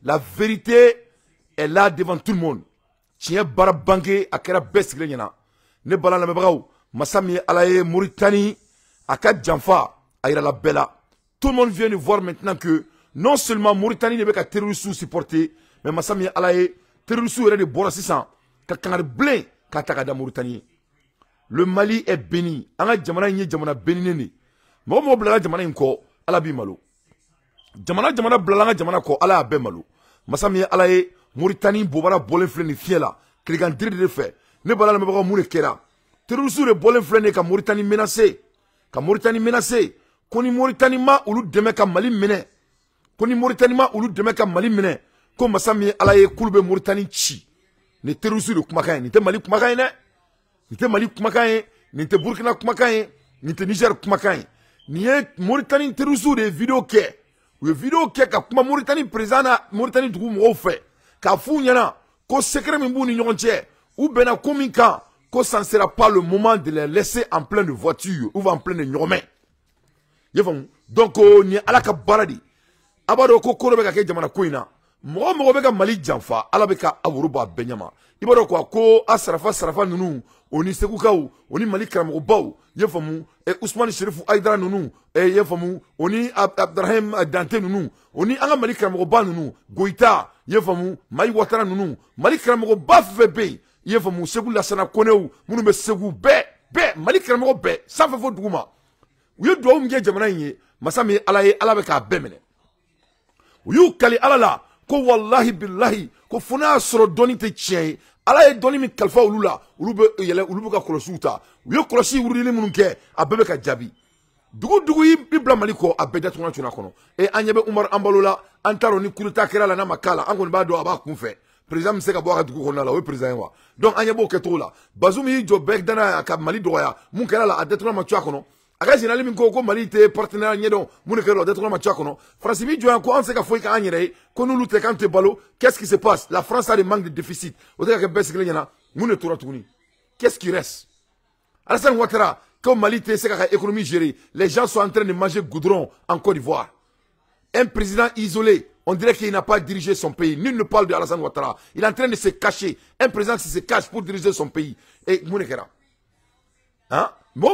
La vérité est là devant tout le monde. Tiens barabange akera best glenyana. Ne bala la mebraw. Masami alaye Mauritanie aka janfa ayira la bella. Tout le monde vient de voir maintenant que non seulement Mauritanie ne veut qu'à terroristes supporter, mais Masami alaye terroristes est de Borasisan ka kangar blé ka takada Mauritanie. Le Mali est béni. Anga jamana nye jamana béni nene. Mo blaga jamana inko ala bi malo. Jamana blaga jamana ko ala be malo. Masami alaye Mauritanie bobara bolen fleni fiela. Kligan dir de fait. Ne bala me bako mune kera. Terroristes de bolen fleni ka Mauritanie menacé. Ka Mauritanie menacé. Koni Mauritanie ma ulu deme ka Mali mene. Koni Mauritanie ma ulu deme ka Mali mene. Ko masami alaye kulube Mauritanie chi. Ne terroristes de kumakaye. Ni te Mali kumakaye ne. Ni te Mali kumakaye. Ni te Burkina kumakaye. Ni te Niger kumakaye. Ni ye Mauritanie terroristes de vidéo ke. Ou vidéo ke ka kuma Mauritanie président na Mauritanie dugu mo fait. Ka fu nyana ko secret min bu ni ɲɔgɔn cɛ. Ou bena ko min kan ko ça ne sera pas le moment de les laisser en plein de voiture ou en plein de ɲɔgɔmɛ. Donc ni ala ka baara di. Abado ko ko be ka kɛ jamana ko in na. Mɔgɔ bɛ ka Mali janfa ala bɛ ka awuru ba bɛɛ ɲama. I b'a dɔn quoi ko a sarafa ninnu oni segukaw oni Mali karamɔgɔbaw ye faamu Ousmane Chérif Aïdara ninnu ye faamu oni Abdrahim Dante ninnu oni an ka Mali karamɔgɔba ninnu Goïta ye faamu Maï Ouattara ninnu Mali karamɔgɔba fɛn fɛn bɛ yen ye faamu Segu Lassana Konew minnu bɛ Segu bɛɛ Mali karamɔgɔ bɛɛ sanfɛ fo duguma u ye duwawu min kɛ jamana in ye masa min ye ala bɛ k'a bɛɛ minɛ u y'u kali ala la ko wallahi billahi ko fo n'a y'a sɔrɔ dɔnni tɛ tiɲɛ ye ala ye dɔnni min kalifa olu la olu bɛ yɛlɛ olu bɛ ka kɔlɔsiw ta u ye kɔlɔsi wurudili minnu kɛ a bɛɛ bɛ ka jaabi dugu i bila Mali kɔ a bɛɛ datuguna tuna kɔnɔ an ɲɛ bɛ Umaru Anbalo la an t'a dɔn ni coup d'état kɛra la n'a ma k'a la an kɔni b'a dɔn a b'a kunfɛ président bɛ se ka bɔ a ka dugu kɔnɔna la o ye président ye wa donc an ɲɛ b'o kɛcogo la Bazoum y'i jɔ bɛɛ danna ka Mali dɔgɔya mun kɛra la a datuguna ma to a kɔnɔ a ka général min ko Mali tɛ partenaire ɲɛdɔn mun de kɛra la o datuguna ma to a kɔnɔ France mi jɔ yan ko an se ka foyi k'an yɛrɛ ye ko n'olu tɛ k'an tɛ balo qu'est-ce qui se passe la France a des manques de déficit o tɛ ka kɛ bɛɛ sigilen ɲɛna mun de tora tuguni qu'est-ce qui reste Alassane Ouattara que Mali tɛ se ka économie gérer les gens sont en train de manger goudron en Côte d'Ivoire un président isolé on dirait qu'il n'a pas dirigé son pays nul ne parle de Alassane Ouattara il est en train de se cacher un président qui se cache pour diriger son pays et mun de kɛra hein tout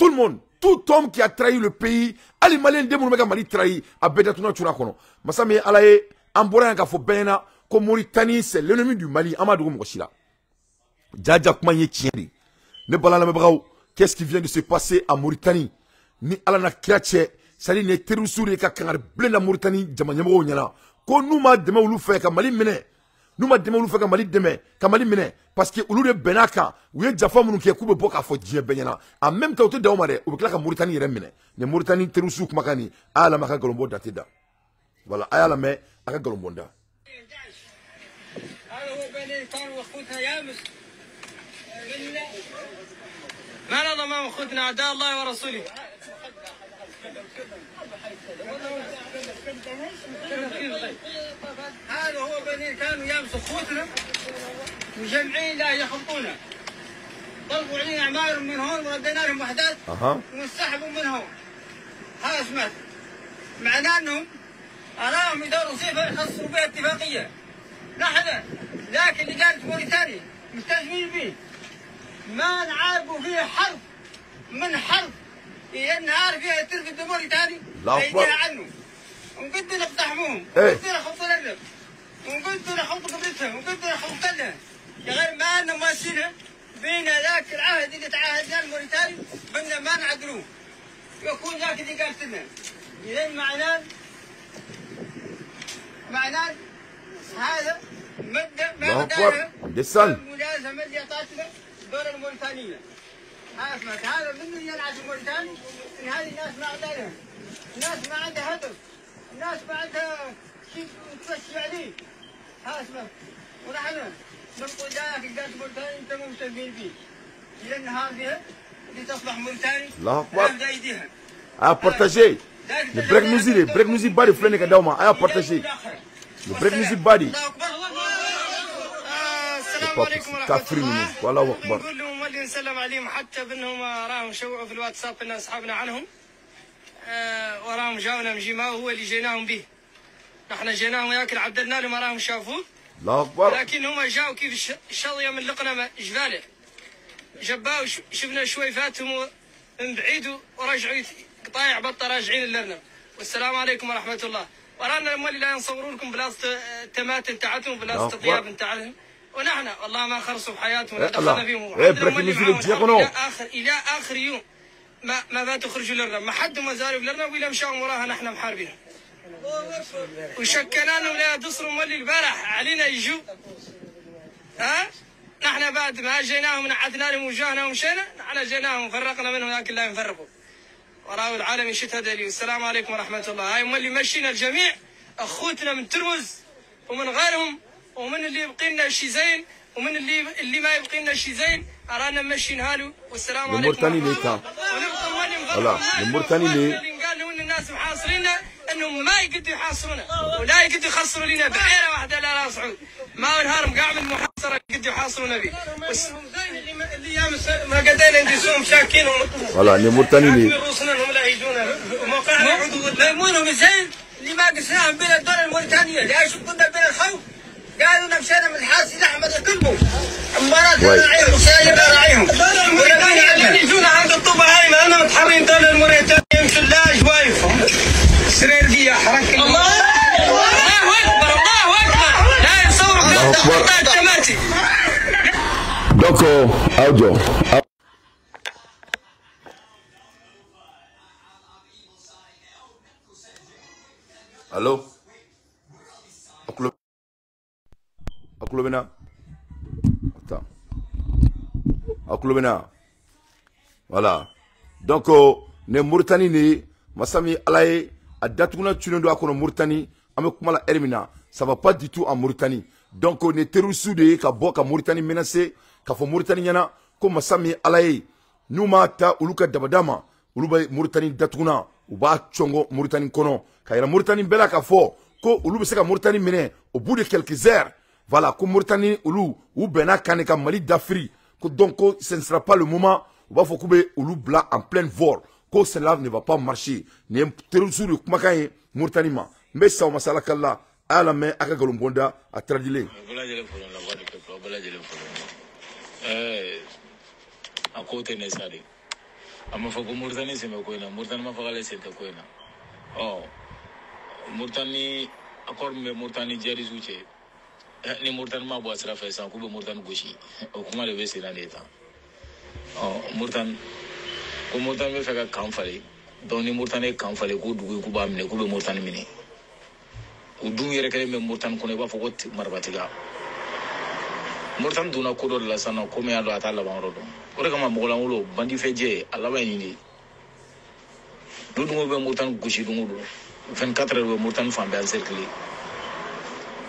le monde, tout homme qui a trahi le pays, Ali Malien de Mourouka Mali trahi, a Bedatuna Tunakono. Massami Alaye, Amboran Kafobena, comme Mauritanie, c'est l'ennemi du Mali, Amadou Moshila. Djadja Kmanye Tieri. Ne balala mebrao, qu'est-ce qui vient de se passer en Mauritanie? Ni Alana Kiache, Sali ne Teroussouri Kakar, Blenda Mauritanie, Djamanyamo Nyala. Ko nous m'a demain ou fait qu'à Mali Mene. Nous m'a demandé faire Mali demain, Mali mene, parce que au lieu de Benaka, où est Jaffa qui a coupé beaucoup à faut dire Benyana. En même temps, tu dois m'arrêter, ou que la Mauritanie remene. Les Mauritanie Teroussouk Makani, à la Maka Golombo datida. Voilà, à la main, à Golombonda. ما نظم أخذنا أعداء الله ورسوله هذا هو بني كانوا يامسوا اخوتنا مجمعين لا يخبطونا طلبوا علينا اعمارهم من هون وردينا لهم وحدات وانسحبوا من هون هذا سمعت معناه انهم اراهم يدوروا سيفا يخسروا بها اتفاقيه نحن لكن لجانة موريتانيا مستلزمين به ما نعاربوا فيه حرب من حرب النهار فيها ترفد موريتاني ايديها عنه وقد نقتحموهم وقد نخبط لهم وقد نخبط قبلتهم وقد نخبط لهم غير ما أنهم ماشيين بين ذاك العهد اللي تعاهدنا الموريتاني بدنا ما نعدلوه يكون ذاك اللي قالت لنا إذا معناه هذا مبدأ ما بدأنا الملازمة اللي أعطتنا الدولة الموريتانية هذا من ينعس الموريتاني إن هذه الناس ما عندها الناس ما عندها هدف الناس ما عندها شيء تمشي عليه ها اسمع ونحن نقول لك الجانب الموريتاني انت مو مستفيدين فيه الى النهار فيها لتصبح موريتاني الله اكبر بايديها بارتاجي le break music body flene ka dawma aya partager le break music body الله اكبر السلام عليكم ورحمه الله والله اكبر نقول لهم ولي نسلم عليهم حتى بانهم راهم شوعوا في الواتساب ان اصحابنا عنهم وراهم جاونا من جيما هو اللي جيناهم به نحن جيناهم وياك عدلنا لهم راهم شافوه الله اكبر. لكن هم جاوا كيف الشظيه من لقنا جباله جباوا شفنا شوي فاتهم من بعيد ورجعوا قطايع بطه راجعين لنا. والسلام عليكم ورحمه الله. ورانا المولي لا ينصوروا لكم بلاصه التماتم تاعتهم بلاصه الطياب تاعهم ونحن والله ما خرصوا بحياتهم ولا دخلنا فيهم. الى اخر يوم ما تخرجوا لنا ما حد ما زالوا لنا ولا مشاوا وراها نحن محاربين. وشكنا لهم لا تصروا مولي البارح علينا يجوا ها نحن بعد ما جيناهم نعتنا لهم وجاهنا ومشينا نحن جيناهم فرقنا منهم لكن لا ينفرقوا وراء العالم يشهد لي. والسلام عليكم ورحمه الله. هاي مولي مشينا الجميع اخوتنا من ترمز ومن غيرهم ومن اللي يبقي لنا شي زين ومن اللي ما يبقي لنا شي زين ارانا ماشيين هالو. والسلام عليكم ورحمه الله. ونبقى مولي مفرق قالوا ان الناس محاصريننا انهم ما يقدروا يحاصرونا ولا يقدروا يخسروا لنا بعيره واحده لا سعود ما نهارهم قاع من المحاصره يقدروا يحاصرونا به. اللي ما قدرنا ندسوهم شاكين والله اللي مرتنين رؤوسنا هم لا يجونا موقعنا ميمونهم زين اللي ما قسناهم بين الدوله الموريتانيه اللي شفنا بين الخوف قالوا مشينا من الحاسي الاحمد كلهم امارات راعيهم وساير راعيهم والذين يجونا عند الطوبه هاي لانهم متحرين الدوله الموريتانيه يمشوا لا جوايفهم سرير دي حرك الله اكبر الله اكبر لا يصور حتى التماتي. Donc, audio. Allô? Akulobena. Attends. Akulobena. Voilà. Donc, ne Mauritanie ni Massami Alaye a datuna tunundo akono Mauritanie ame kumala ermina. Ça va pas du tout en Mauritanie. Donc, on est terroristes de ka Mauritanie menacé. Ka fo Mauritanie yana ko Massami Alaye numa ta uluka dabadama uluba Mauritanie datuna uba chongo Mauritanie kono ka yara Mauritanie bela ka fo ko ulu se ka Mauritanie mene au bout de quelques heures voilà ko Mauritanie ulu ou bena kaneka Mali d'Afrique ko donc ce ne sera pas le moment uba fo kube ulu bla en plein vol ko cela ne va pas marcher ni terroristes de kumakaye Mauritanie ma mais ça masala kala ala me aka galombonda a tradile a côté nesari ama fako Mauritanie se me koina Mauritanie ma fagale se te koina oh Mauritanie accord me Mauritanie jari suche ni Mauritanie ma bo asra fa san ko be Mauritanie goshi o kuma le bese na leta oh Mauritanie ko Mauritanie me faka kamfale donc ni Mauritanie kamfale ko dugu ko ba mine ko be Mauritanie mine o dum yere kale me Mauritanie ko ne ba fako marbatiga Mauritanie duna ko do la sana ko me alo atala banrodo o kama mogola ngulo bandi feje alaba ni do dungo be Mauritanie goshi dungo do 24 heures be Mauritanie fambe en cercle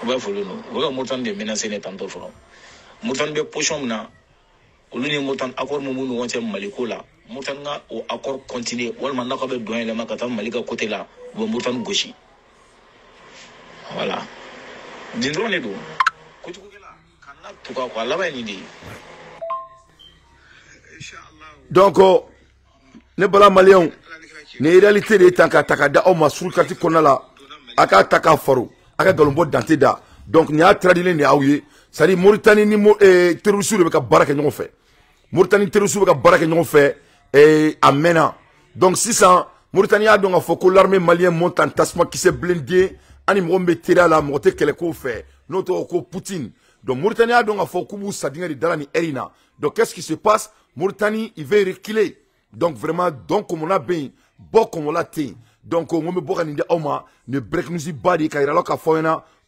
o ba folo no o Mauritanie de menacer ne tanto foro Mauritanie be pochon na o ni Mauritanie accord mo mu wonte Maliko la Mauritanie nga o accord continuer wal man nako be doyen le makata Malika côté là bo Mauritanie goshi voilà dindro ne do ko to ko la kanna to ko alaba ni di. Donc, ne bala malien, ne réalité de tanka takada o masul kati konala, aka taka faru, aka galombo danteda. Donc, ni a tradile ni aouye, sari Mauritanie ni terroristes de ka baraka ñon fait. Mauritanie terroristes de ka baraka ñon fait amena. Donc, 600 Mauritanie a donc faut que l'armée malienne monte en tassement qui s'est blindé, ani mwombe tira la moté kele ko fait. Notre ko Poutine. Donc, Mauritanie a donc faut que vous sadingari dalani erina. Donc, qu'est-ce qui se passe? Mauritanie, il veut reculer. Donc, vraiment, donc, comme on a bien, bon, comme on a été. Donc, on me boit ne break nous y badi,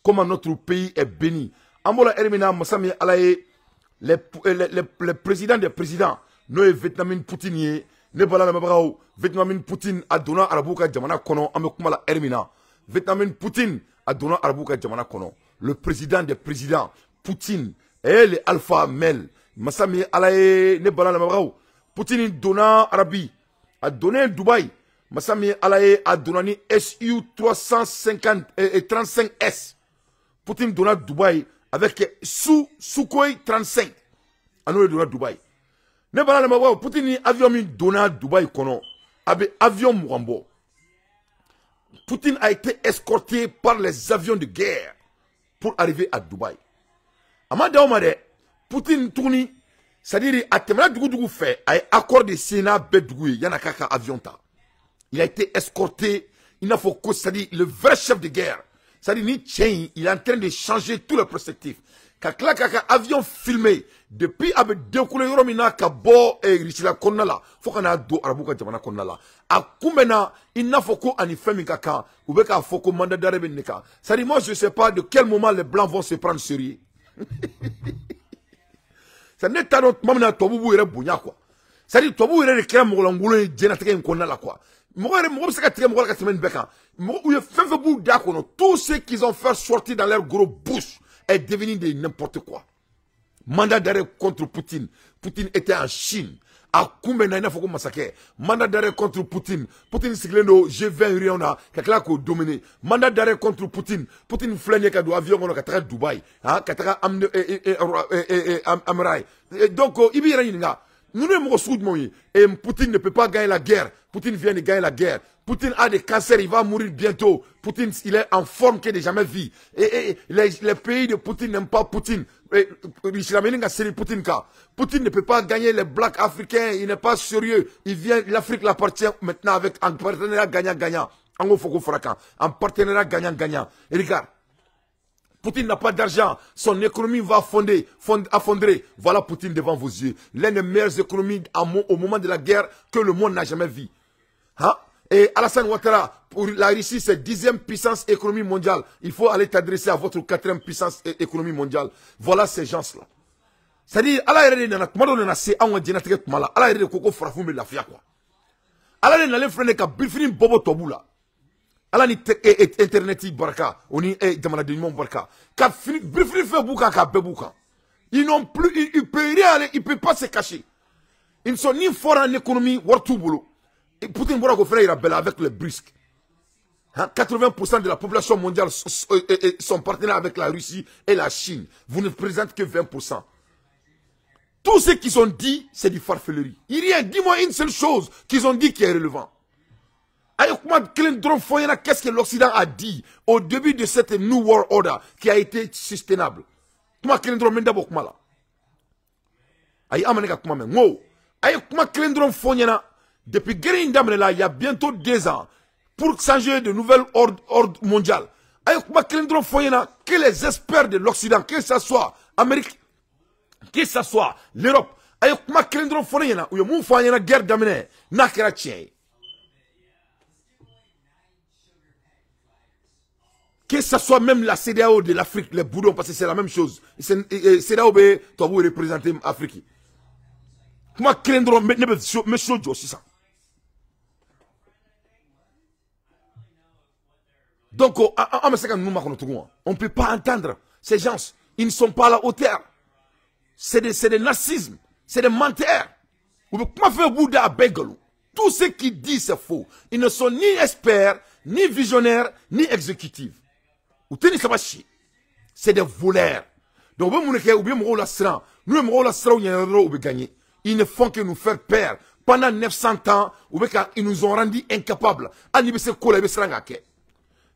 comment notre pays est béni. Amola Ermina, Massami Alaye, les présidents des présidents, nous, Vietnamien Poutine, ne bala na mabrao, Vietnamien Poutine, a donné Arabuka Jamana Kono, Amekumala Ermina. Vietnamien Poutine, a donné Arabuka Jamana Kono. Le président des présidents, Poutine, et les Alpha Mel. Massami Alaye ne bala na mabrao Poutine donna Arabi a donné Dubaï Massami Alaye a donné SU 350 et 35S Poutine donna Dubaï avec Sukhoi 35 anole donna Dubaï ne bala na mabrao Poutine avion mi donna Dubaï kono abe avion mugambo Poutine a été escorté par les avions de guerre pour arriver à Dubaï. Amanda Omade, Poutine tourne, c'est-à-dire, à Temela Dougou fait, a accord de Sénat Bedougou, Yanakaka avion ta. Il a été escorté, il n'a faut que, c'est-à-dire, le vrai chef de guerre. C'est-à-dire, ni Tchen, il est en train de changer tout le perspective. Kaka avion filmé, depuis avec découlé Yoromina, Kabo et Richila Konala, faut qu'on a do Arabuka Jamana Konala. A Koumena, il n'a faut qu'on y fait Mikaka, ou beka faut qu'on mandat d'Arabie Nika. C'est-à-dire, moi, je ne sais pas de quel moment les Blancs vont se prendre sérieux. Ça n'est pas notre maman Tobu et Bounya quoi. Ça dit Tobu et les crèmes Moulangoulo et Jenatake Konala quoi. Moi, c'est qu'à moi, la semaine Beka. Moi, il fait bout d'accord. Tout ce qu'ils ont fait sortir dans leur gros bouche est devenu de n'importe quoi. Mandat d'arrêt contre Poutine. Poutine était en Chine. A Koumena, il faut qu'on massacre. Mandat d'arrêt contre Poutine. Poutine siglendo, G20 Riona, kakla ko dominé. Mandat d'arrêt contre Poutine. Poutine flâne ka do avion on ka Dubaï. Hein, ka Amrai. Donc, il y a nous ne et Poutine ne peut pas gagner la guerre. Poutine vient de gagner la guerre. Poutine a des cancers, il va mourir bientôt. Poutine, il est en forme qu'il n'a jamais vu. Et les pays de Poutine n'aiment pas Poutine. Poutine ne peut pas gagner les blacks africains, il n'est pas sérieux. Il vient, l'Afrique l'appartient maintenant avec un partenariat gagnant-gagnant. Un partenariat gagnant-gagnant. Et regarde. Poutine n'a pas d'argent, son économie va affondrer. Voilà Poutine devant vos yeux. L'une des meilleures économies au moment de la guerre que le monde n'a jamais vu. Hein? Et Alassane Ouattara, pour la Russie, c'est 10e puissance économie mondiale. Il faut aller t'adresser à votre 4e puissance économie mondiale. Voilà ces gens-là. C'est-à-dire, Allah est dans la commande de la C, on dit que Allah est de Koko Frafou, mais la fia quoi. Allah est dans les frères de Bifrin Bobo Toboula. Allah ni internet baraka, on y est dans la démon baraka. Quand Bifrin fait bouka, ka bebouka. Ils n'ont plus, ils peuvent rien aller, ils peuvent pas se cacher. Ils ne sont ni forts en économie, ou tout boulot. Et Poutine Bourako frère, il a belé avec le brisque. Hein? 80% de la population mondiale sont partenaires avec la Russie et la Chine. Vous ne présentez que 20%. Tout ce qu'ils ont dit, c'est du farfellerie. Il y a, dis-moi une seule chose qu'ils ont dit qui est relevant. Qu'est-ce que l'Occident a dit au début de cette New World Order qui a été sustainable? Depuis Guérin il y a bientôt 2 ans, pour changer de nouvelle ordre mondial. Que les experts de l'Occident, que ce soit l'Amérique, que ce soit l'Europe, que ce soit même la CEDEAO de l'Afrique, les boudons, parce que c'est la même chose. CEDEAO, toi, vous représentez l'Afrique. Comment Kelendron me chose aussi ça? Donc, on ne peut pas entendre ces gens. Ils ne sont pas à la hauteur. C'est des narcissismes. C'est des menteurs. Comment faire Bouddha à Bengalou? Tout ce qu'ils disent, c'est faux. Ils ne sont ni experts, ni visionnaires, ni exécutifs. C'est des voleurs. Donc, ils ne font que nous faire peur. Pendant 900 ans, ils nous ont rendus incapables.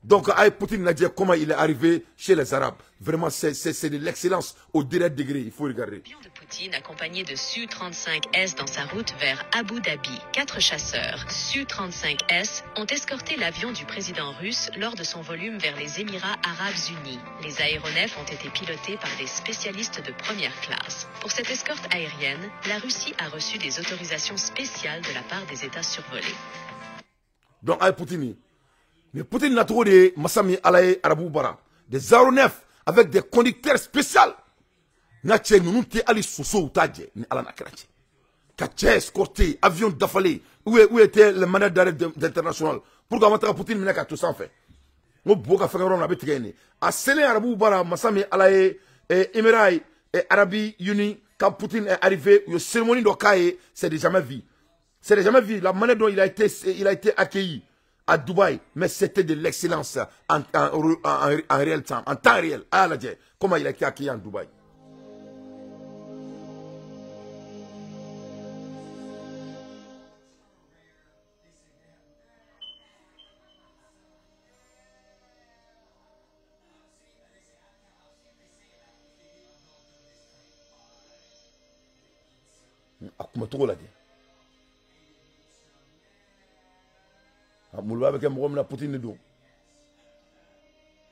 Donc, Poutine n'a dit comment il est arrivé chez les Arabes. Vraiment, c'est de l'excellence au dernier degré. Il faut regarder. L'avion de Poutine, accompagné de Su-35S dans sa route vers Abu Dhabi. 4 chasseurs Su-35S ont escorté l'avion du président russe lors de son volume vers les Émirats Arabes Unis. Les aéronefs ont été pilotés par des spécialistes de première classe. Pour cette escorte aérienne, la Russie a reçu des autorisations spéciales de la part des États survolés. Donc, Poutine. Mais Poutine n'a trop de Massami Alaye Arabou Bara. Des aéronefs avec des conducteurs spéciaux. Natche nous te ali soso utaje ni ala nakarache. Kache escorté avion d'afalé. Où était le mandat d'arrêt international? Pourquoi maintenant Poutine n'a qu'à tout ça fait? Mo boka fengaro na betigene. A Sele Arabou Bara Massami Alaye Émirats et Arabie Unis quand Poutine est arrivé, la cérémonie d'Okaye, c'est déjà jamais vu. C'est déjà jamais vu la manière dont il a été accueilli à Dubaï, mais c'était de l'excellence en réel temps, en temps réel. Comment il a été accueilli en Dubaï. akuma to la de mulwa be ke mo na Poutine do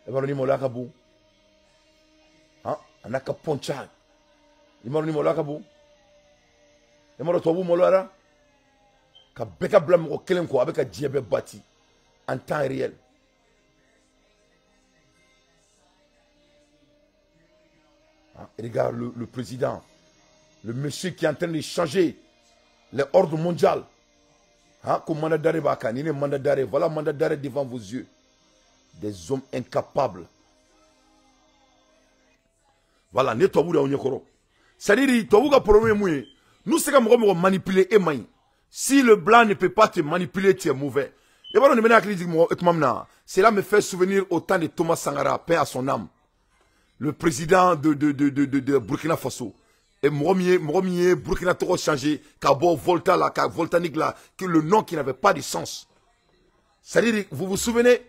e baroni mo la ka bu anaka poncha e maroni mo la ka bu e maro to bu mo la ka beka blam ko kelen ko abeka diebe bati en temps réel. Regarde le président, le monsieur qui est en train de changer les ordres mondiaux. Comme mandat d'arrêt, voilà mandat d'arrêt devant vos yeux. Des hommes incapables. Voilà, ne t'as pas dit. C'est-à-dire, nous sommes manipuler et maïs. Si le blanc ne peut pas te manipuler, tu es mauvais. Cela me fait souvenir au temps de Thomas Sankara, paix à son âme. Le président de Burkina Faso. Et Moromie, Burkina Toro changé, Kabo Volta là, Voltanique là, que le nom qui n'avait pas de sens. C'est-à-dire, vous vous souvenez,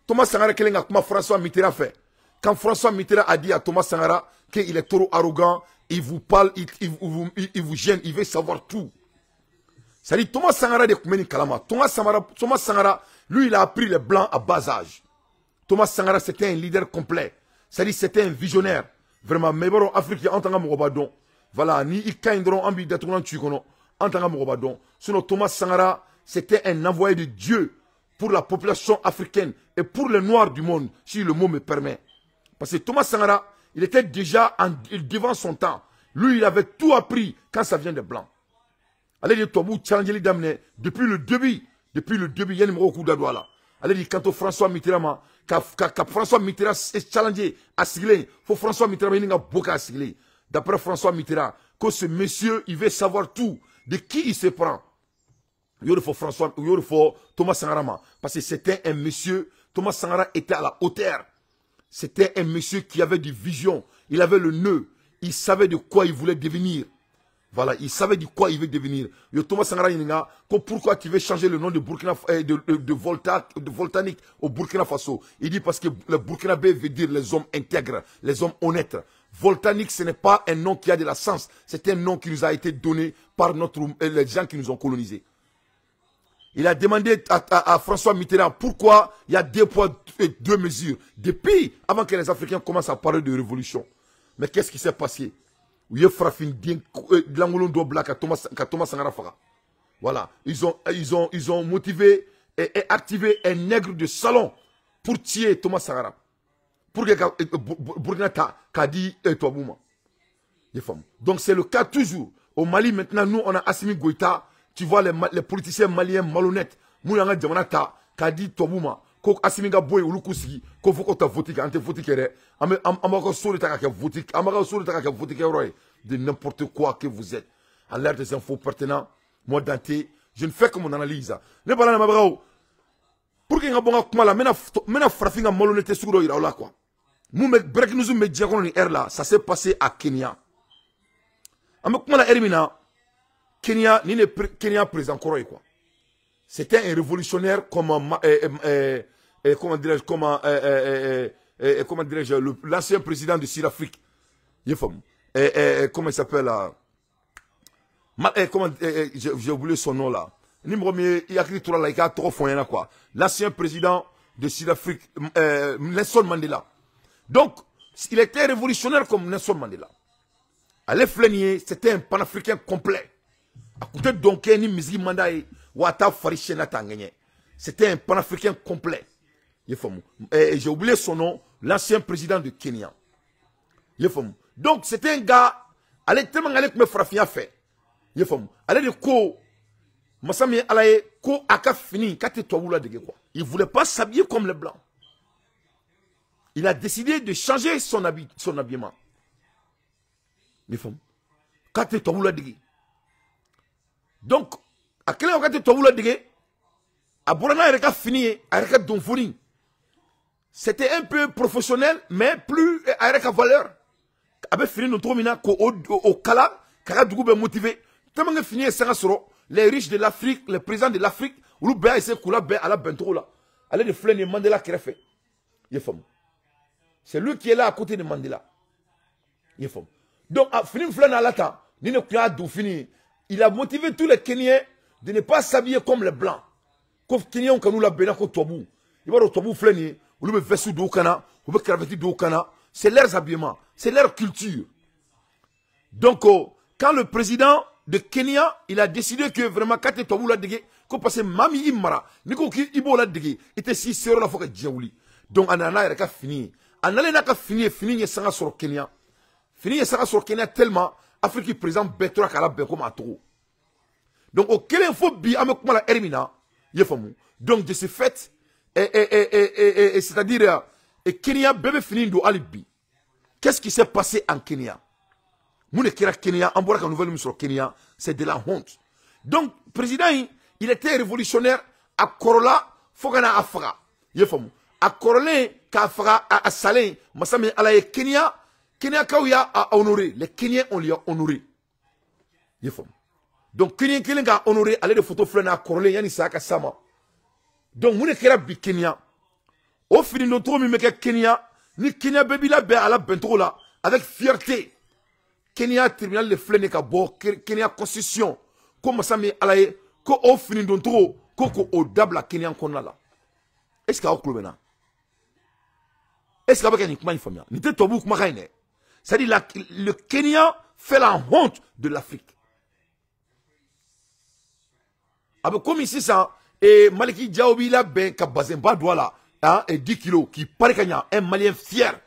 Thomas Sankara, comment François Mitterrand fait. Quand François Mitterrand a dit à Thomas Sankara qu'il est trop arrogant, il vous parle, il vous gêne, il veut savoir tout. C'est-à-dire, Thomas Sankara de Koumeni Kalama. Thomas Sankara, lui, il a appris les blancs à bas âge. Thomas Sankara, c'était un leader complet. C'est-à-dire, c'était un visionnaire. Vraiment, mais bon, Afrique, en tant que voilà, ni Ikaindron, Ambi Datounan Tukono, en tant que sinon, Thomas Sankara, c'était un envoyé de Dieu pour la population africaine et pour les Noirs du monde, si le mot me permet. Parce que Thomas Sankara, il était déjà devant son temps. Lui, il avait tout appris quand ça vient des Blancs. Allez, il y a depuis le début, il y a un coup d'adouala. Allez, il quand François Mitterrand, François Mitterrand est challengé à sigler, il faut François Mitterrand il a beaucoup à sigler. D'après François Mitterrand, que ce monsieur, il veut savoir tout, de qui il se prend. Il faut Thomas Sankara, parce que c'était un monsieur, Thomas Sankara était à la hauteur. C'était un monsieur qui avait des visions, il avait le nœud, il savait de quoi il voulait devenir. Voilà, il savait de quoi il veut devenir. Yo Thomas Sankara Yininga, pourquoi tu veux changer le nom de Burkina de Voltanique au Burkina Faso? Il dit parce que le Burkinabé veut dire les hommes intègres, les hommes honnêtes. Voltanique, ce n'est pas un nom qui a de la sens, c'est un nom qui nous a été donné par les gens qui nous ont colonisés. Il a demandé à François Mitterrand pourquoi il y a 2 poids, 2 mesures. Depuis, avant que les Africains commencent à parler de révolution. Mais qu'est-ce qui s'est passé? Il y a frappé Thomas Sankara Faga. Voilà. Ils ont motivé et activé un nègre de salon pour tuer Thomas Sankara. Pour que Burkina Kadi et Touabouma. Donc c'est le cas toujours. Au Mali maintenant, nous on a Assimi Goïta. Tu vois les politiciens maliens malhonnêtes. Mouyanga Djamanata, Kadi Touabouma. Ko Assimi Boy ou Lukusi, ko faut que voté, quand tu voté kere, amaka sori taka voté, amaka sori taka voté kere, de n'importe quoi que vous êtes. À l'ère des infos pertinents, moi Dante, je ne fais que mon analyse. Ne parlons pas mabrao. Pour qu'il y ait un bon kumala, mena frafinga malhonnête sur le ira quoi. Nous break nous me diakon ni air là, ça s'est passé à Kenya. Amakumala Ermina, Kenya, ni ne Kenya président Koroy quoi. C'était un révolutionnaire comme comment dirais-je, l'ancien président de Sud-Afrique. Comment il s'appelle là? J'ai oublié son nom là. Il a écrit là, il a trop fourni quoi. L'ancien président de Sud-Afrique, Nelson Mandela. Donc, il était révolutionnaire comme Nelson Mandela. Allez Flénier, c'était un panafricain complet. À côté de Donkeni, Mizi Mandaï. C'était un panafricain complet. J'ai oublié son nom, l'ancien président de Kenya. Donc c'était un gars, allez tellement aller me frafia fait. Allez de ko, Massami alaye ko aka fini, kate toaboula de quoi. Il voulait pas s'habiller comme les blancs. Il a décidé de changer son habillement. Kate toaboula de. Donc à quel moment tu as dit que fini, c'était un peu professionnel, mais plus avec valeur. Avec fini notre mina au Kala, Karadougou motivé. Tellement fini les riches de l'Afrique, les présidents de l'Afrique, ou le essaie de couler à la bentro là. Allez de flâner Mandela qui a fait. C'est lui qui est là à côté de Mandela. Donc, à fini flâner à l'ata, ni ne pas d'où fini. il a motivé tous les Kenyans de ne pas s'habiller comme les Blancs. Comme les Kenyans, quand nous l'avons béni, comme Toabou. Il va au Toabou flâner, ou le vêtu d'Okana, ou le cravati d'Okana. C'est leur habillement, c'est leur culture. Donc, quand le président de Kenya, il a décidé que vraiment, quand tu es là, qu'on passe Mami Imara, Niko ki Ibo la dege, il était si sérieux la fois que Djaouli. Donc, Anana, il a fini. Anana, il a fini, il sera sur Kenya. Fini, il sera sur Kenya tellement, Afrique président Betora Kala Bekom a trop. Donc, au Kenya, il faut bien, avec moi la Hermina, il faut donc, de ce fait, c'est-à-dire, Kenya, bébé fini do alibi. Qu'est-ce qui s'est passé en Kenya? Moune Kira Kenya, en boire qu'un nouvel sur Kenya, c'est de la honte. Donc, président, il était révolutionnaire à Korola, Fogana Afra. Il faut à Korola, Kafra, à Salin, Massame Alaye Kenya, Kenya Kauya a honoré. Les Kenyans, on lui a honoré. Il faut. Donc, Kenya a honoré, aller de photos flâner à Korola, Yanni Saka Sama. Donc, Moune Kira Bi Kenya. Au fini de notre homme, Kenya, ni Kenya baby la bé à la bentro là, avec fierté. Kenya tribunal de flâner ka bo, Kenya constitution, comme ça me alaye, ko au fini de notre ko au dabla Kenya qu'on a là. Est-ce qu'il y a un club maintenant? Est-ce qu'il y a un club maintenant? Ni te tobu kuma kaine. C'est-à-dire le Kenya fait la honte de l'Afrique. Avec comme ici ça, et Maliki Diaobi la ben ka bazemba douala. Hein, et 10 kilos, qui paraît qu'il y a un Malien fier.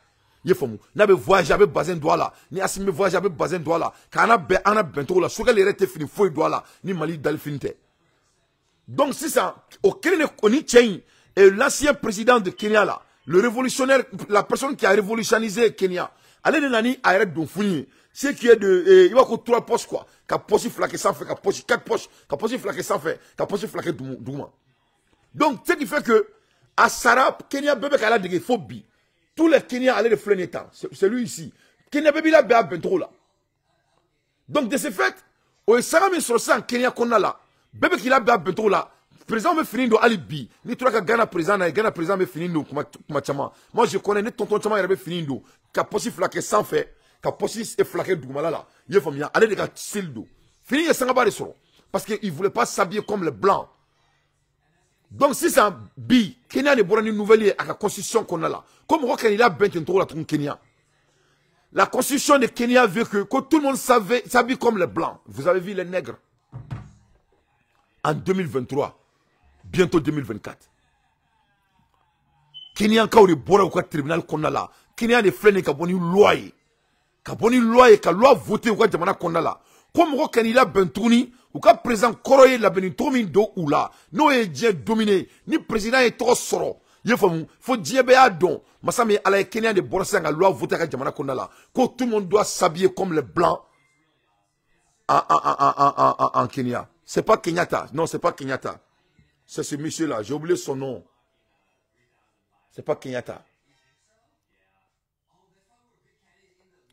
Il faut n'a pas voyagé avec Bazen Douala, ni Assimi voyagé avec Bazen Douala, car on a bento la, soit les rete fini fouille Douala, ni Mali Dalfinite. Donc, c'est ça, au Kenya, on y tient, et l'ancien président de Kenya là, le révolutionnaire, la personne qui a révolutionnisé Kenya, allez de nani arrête de fouiller, c'est qui est de, il va que 3 poches quoi, qu'a poche flaqué sans fait, qu'a poche 4 poches, qu'a poche flaqué sans fait, qu'a poche flaqué douma. Donc, ce qui fait que, à Sarah, Kenya bébé kala de phobie. Tous les Kenyans allaient de flâner temps. C'est lui ici. Kenya bébé là béa bentro là. Donc de ce fait, au Sarah mais sur ça en Kenya qu'on a là. Bébé qui l'a béa bentro là. Président me finit do alibi. Ni toi que Ghana président me finit do kuma chama. Moi je connais ni tonton chama il avait fini do. Qu'a possible flaquer sans fait. Qu'a possible flaquer douma là. Il faut bien aller de gars style do. Fini il s'en va sur. Parce qu'il voulait pas s'habiller comme les blancs. Donc, si c'est un bi, Kenya n'est pas une nouvelle à la constitution qu'on a là. Comme on il a bien la Kenya. La constitution de Kenya veut que tout le monde s'habille comme les blancs. Vous avez vu les nègres. En 2023, bientôt 2024. Kenya quand on est bon au tribunal qu'on a là. Kenya n'est flène qu'à bonne loi. Qu'à bonne loi, qu'à loi voter au Jamana qu'on a là. Comme on il a bentouni. Ou quand président Koroye la benitromin do ou là, nous est bien dominé, ni président est trop soro. Il faut dire béa don. Massame à la Kenya de Borsang à loi voter à Jamana Kondala. Que tout le monde doit s'habiller comme les blancs en Kenya. C'est pas Kenyatta. Non, c'est pas Kenyatta. C'est ce monsieur-là. J'ai oublié son nom. C'est pas Kenyatta.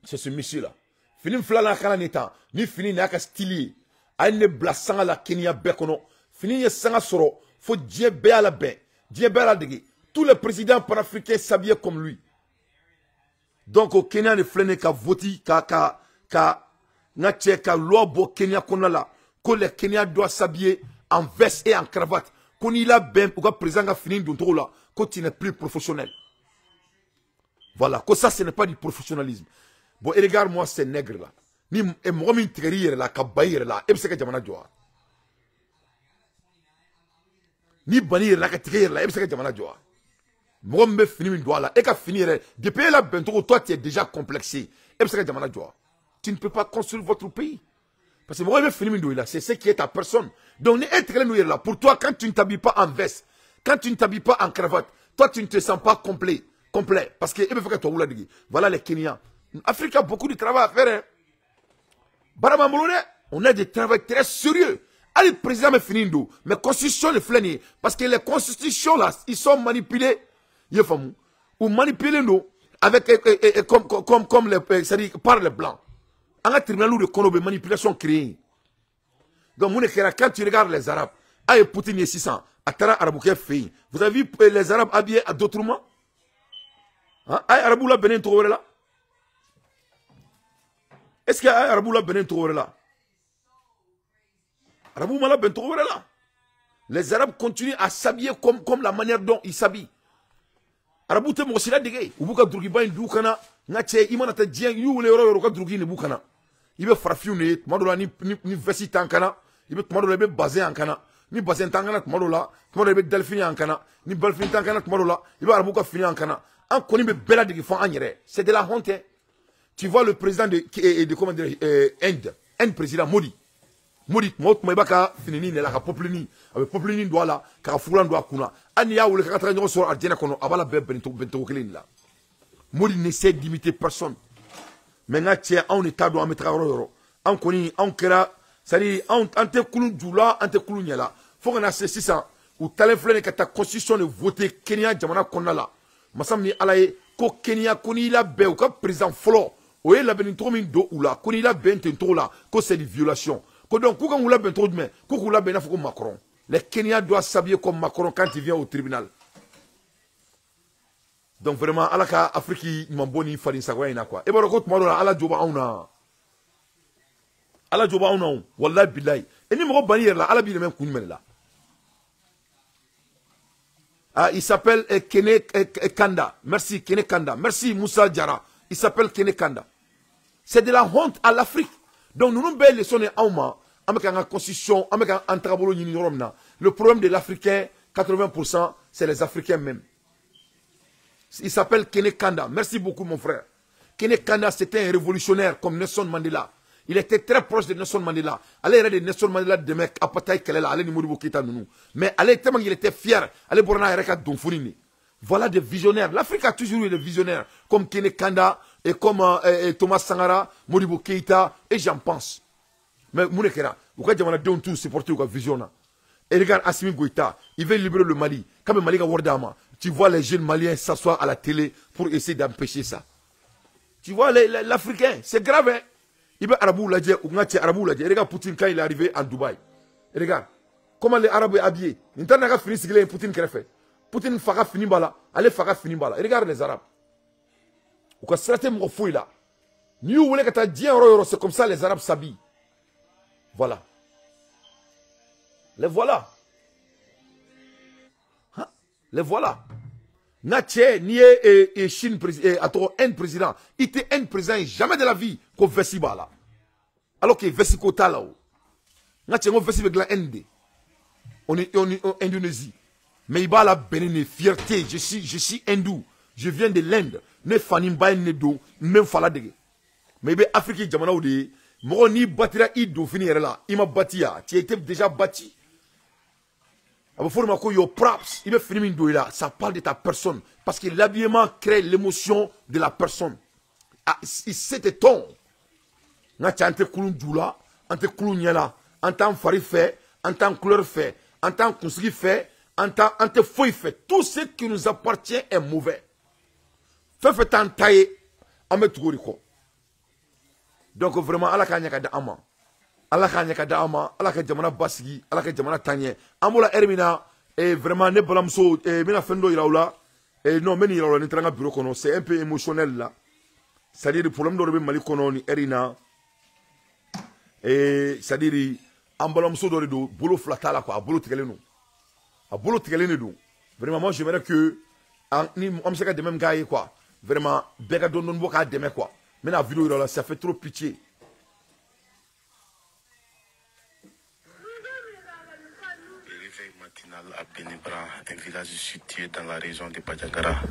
C'est ce monsieur-là. Fini flala kana neta. Ni fini n'a qu'à stylé. Aïe blasanga la Kenya bekono. Fini ye sanga soro. Faut Dieu bé à la bain. Dieu bé à la dégué. Tous les présidents panafricains s'habillaient comme lui. Donc au Kenya ne flâne qu'à voter ka loi bo Kenya qu'on a là. Que les Kenyans doivent s'habiller en veste et en cravate. Qu'on y a bien pour que le président a fini d'entrer là. Que tu n'es plus professionnel. Voilà. Que ça ce n'est pas du professionnalisme. Bon et regarde-moi ces nègres là. Ni moi m'intérieur là, kabaïr là, et c'est que jamana joa. Ni banir là, katir là, et c'est que jamana joa. Moi me finir une doigt là, et qu'à finir, depuis là, bentro, toi tu es déjà complexé, et c'est que jamana joa. Tu ne peux pas construire votre pays. Parce que moi me finir une doigt là, c'est ce qui est ta personne. Donc, être là, pour toi, quand tu ne t'habilles pas en veste, quand tu ne t'habilles pas en cravate, toi tu ne te sens pas complet. Parce que, voilà les Kenyans. L'Afrique a beaucoup de travail à faire, hein. On a des travaux très sérieux. Allez, le président me finit d'eau. Mais constitution est flânée. Parce que les constitutions là, ils sont manipulés. Ou manipulés nous. Avec, comme les, c'est-à-dire, par les blancs. En un tribunal de Konobe, manipulation créée. Donc, quand tu regardes les Arabes, Aïe, Poutine est 600. Atara Arabouké fait. Vous avez vu les Arabes habillés à d'autres moments? Aïe, Arabou la Benin trouvé là? Est-ce qu'il y a un Arabou là Benin trouvé là? Arabou mala bento là. Les Arabes continuent à s'habiller comme la manière dont ils s'habillent. Arabou te mo sila dege ubuka drugi ba ndu kana ngache imana ta dien yu le yoro ka drugi ne bukana. Ibe farfiu ne tmadola ni vesi tankana, ibe tmadola be basé en kana. Ni basé tankana tmadola be delphine en kana, ni delphine tankana tmadola, ibe Arabou ka fini en kana. En koni be bela dege fon anyere. C'est de la honte. Tu vois le président de comment dire Inde président Modi. Modi mot maibaka finini ne la ka poplini avec poplini doit là ka fulan doit kuna ani ya wule ka tra sur adjena kono abala be bento kelin là. Modi n'essaie d'imiter personne. Maintenant tiens on est tado ametra yoro on koni on kera sari on ante kulu djula ante kulu nyala faut qu'on a 600 ou taleflene ka ta constitution de voter Kenya jamana konna la masam ni alaye ko Kenya koni la be ko président flo o e la benito min do ou la koni la bentento là ko c'est des violations. Donc, quand on l'a bien trop de main, quand on l'a bien fait comme Macron, les Kenyans doivent s'habiller comme Macron quand il vient au tribunal. Donc, vraiment, à la Afrique, il m'a bonné, il fallait savoir quoi. Et bien, quand on a la joba, on a. À la joba, on a. Wallah, billahi. Et nous, on va bannir là, à la bille, même qu'on là. Ah, il s'appelle Kene Kanda. Merci, Kene Kanda. Merci, Moussa Diarra. Il s'appelle Kene Kanda. C'est de la honte à l'Afrique. Donc nous nous belle leçon avec la constitution, avec un travail. Le problème de l'Africain, 80%, c'est les Africains même. Il s'appelle Kene Kanda. Merci beaucoup mon frère. Kene Kanda, c'était un révolutionnaire comme Nelson Mandela. Il était très proche de Nelson Mandela. Allez regarder Nelson Mandela de mec, apataï qu'elle est là, allez ni Modibo Keita nounou. Mais allez tellement il était fier, allez borna ereka donfouni. Voilà des visionnaires. L'Afrique a toujours eu des visionnaires comme Kene Kanda et comme Thomas Sankara, Modibo Keita et j'en pense. Mais Mounekera, vous voyez, on a donné tout supporter la vision. Et regarde Assimi Goïta, il veut libérer le Mali. Quand le Mali a Wardama, tu vois les jeunes Maliens s'asseoir à la télé pour essayer d'empêcher ça. Tu vois l'Africain, c'est grave. Hein? Il veut Arabou Ladje, ou Ngati Arabou Ladje. Regarde Poutine quand il est arrivé en Dubaï. Regarde, comment les Arabes sont habillés. Ils n'ont pas fini ce que Poutine a fait. Poutine fera fini bala, allez fera fini bala. Regarde les Arabes. Ou quand c'est mon fouille là. Nous voulons que tu aies un c'est comme ça les Arabes s'habillent. Voilà. Les voilà. Hein? Les voilà. Natché, ni Chine un président. Il était un président jamais de la vie qu'on fait si bas là. Alors que Vessi Kota là. Natché, on fait si avec la ND. On est en Indonésie. Mais il va la bénine fierté. Je suis hindou. Je viens de l'Inde. Ne fanim ba ne do même fala dege. Mais be Afrique jamana ou de mo ni batira i do finir là. Il m'a bâti ya. Tu étais déjà bâti. Abo forma ko yo props. Il be fini min do là. Ça parle de ta personne parce que l'habillement crée l'émotion de la personne. Ah, c'était ton. Na chante kulun djula, ante kulun nyala, ante fari fait, ante couleur fait, ante construit fait, ante feuille fait. Tout ce qui nous appartient est mauvais. Fait en taille, à mettre tout. Donc vraiment, Allah kanya kada ama, Allah kanya kada ama, Allah kanya jamana basigi, Allah kanya jamana tanye. Amola Hermina et vraiment ne balamso et mina fendo iraoula et non meni iraoula ni tranga bureau kono, c'est un peu émotionnel là. C'est-à-dire le problème de Mali kono ni Herina et c'est-à-dire ambalamso do do bolo flata là quoi, bolo tigaleno, a bolo tigaleno. Vraiment moi j'aimerais que ni on se de même gars quoi. Vraiment, Bega don boka deme quoi. Mais la vidéo là, ça fait trop pitié. Le réveil matinal à Benebra, un village situé dans la région de Badjagara.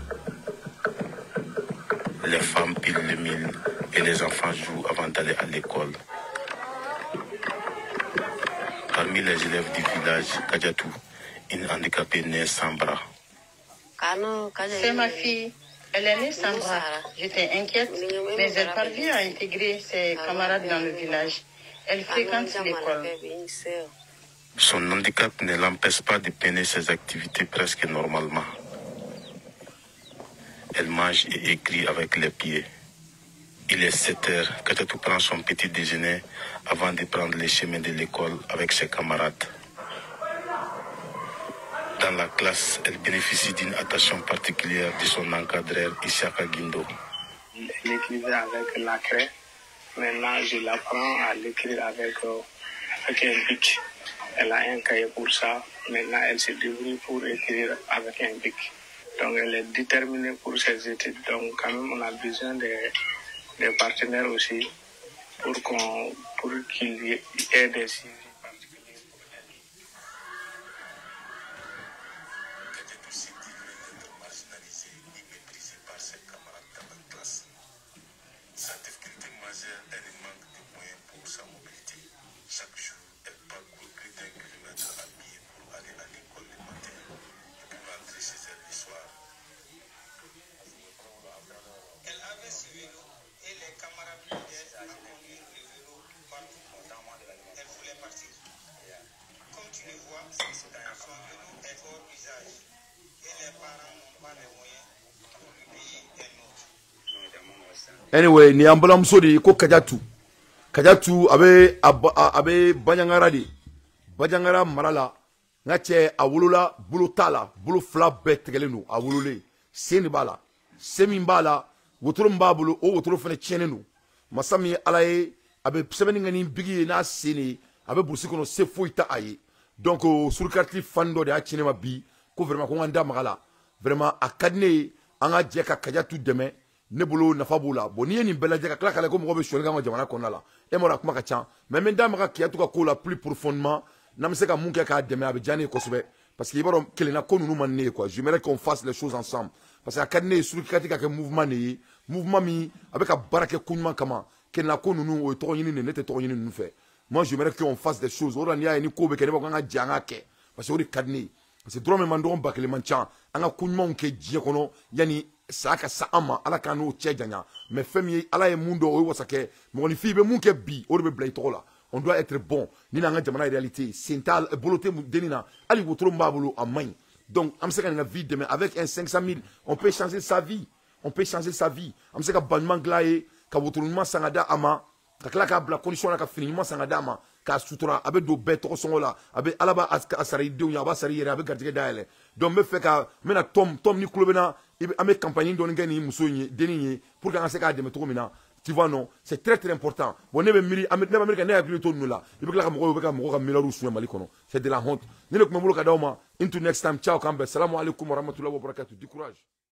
Les femmes pilent le mil et les enfants jouent avant d'aller à l'école. Parmi les élèves du village, Kadjatou, une handicapée née sans bras. C'est ma fille. Elle est née sans bras. J'étais inquiète, mais elle parvient à intégrer ses camarades dans le village. Elle fréquente l'école. Son handicap ne l'empêche pas de peiner ses activités presque normalement. Elle mange et écrit avec les pieds. Il est 7 heures. Kadjatou prend son petit déjeuner avant de prendre les chemins de l'école avec ses camarades. Dans la classe, elle bénéficie d'une attention particulière de son encadreur Ishaka Guindo. Elle écrivait avec la craie. Maintenant, je l'apprends à l'écrire avec un bic. Elle a un cahier pour ça. Maintenant, elle se débrouille pour écrire avec un bic. Donc, elle est déterminée pour ses études. Donc, quand même, on a besoin des partenaires aussi pour qu'il y ait des suivis particuliers pour elle. Elle était aussi digne d'être marginalisée et méprisée par ses camarades dans la classe. Sa difficulté majeure est le manque de moyens pour sa mobilité. Chaque jour, elle parcourt plus d'1 kilomètre à pied pour aller à l'école le matin et pour rentrer chez elle le soir. Elle avait ce vélo et les camarades l'aidaient à conduire le vélo partout. Elle voulait partir. Comme tu le vois, son vélo est hors usage et les parents n'ont pas les moyens pour lui payer un autre. Anyway, ni ambulamuso de ko Kajatu abe Banyangara marala ngache awulula bulu tala bulu fla betelenu awulule seni bala semi bala wotoro mbabulu o wotoro fene chenenu masami alaye abe sebeni ngani bigi na seni abe bursi kono se foita aye donc surkarti fando de achinema bi ko vraiment ko nganda magala vraiment akadne anga jeka Kajatu deme nebulu nafabula boni ni belaje ka kala kala ko mo be shori ga jamana konna la e mora kuma ka chan mais men dama ka kiyatu ka ko la plus profondément nam se ka munke ka deme abidjani ko sobe parce que ibaro kelena ko nunu manne quoi j'aimerais qu'on fasse les choses ensemble parce que akadne surkarti ka mouvement ni mouvement mi avec barake kunman kama kelena ko nunu o to yini ne te to yini nu fait moi j'aimerais qu'on fasse des choses ora ni ya ni ko be kene ba nga janga ke parce que ori kadne parce que drome mandon bakele manchan anga kunman ke jie kono yani saka sa ama ala kanu tchejanya mais femi ala e mundo o wasake moni fi be munke bi o be blay tola on doit être bon ni na nga jamana réalité sental boloté denina ali wotro mbabulu amay donc am seka nga vie demain avec un 500 000 on peut changer sa vie am seka banman glaé ka wotro ma sangada ama ka klaka bla condition ka finiment sangada ama ka sutura abe do beto songola abe alaba asari de ya ba sari yere abe gardige daele donc me fait ka mena tom ni klobena ame campagne don ngani musoyi deninye pour que se ka de metro mina tu vois non c'est très important bon ne be miri ame ne ba miri ka ne akili to nula ibe kala mo be ka mo ka milaru suya mali kono c'est de la honte ne le ko mo ka dawma into next time ciao kambe assalamu alaikum wa rahmatullahi wa barakatuh du courage.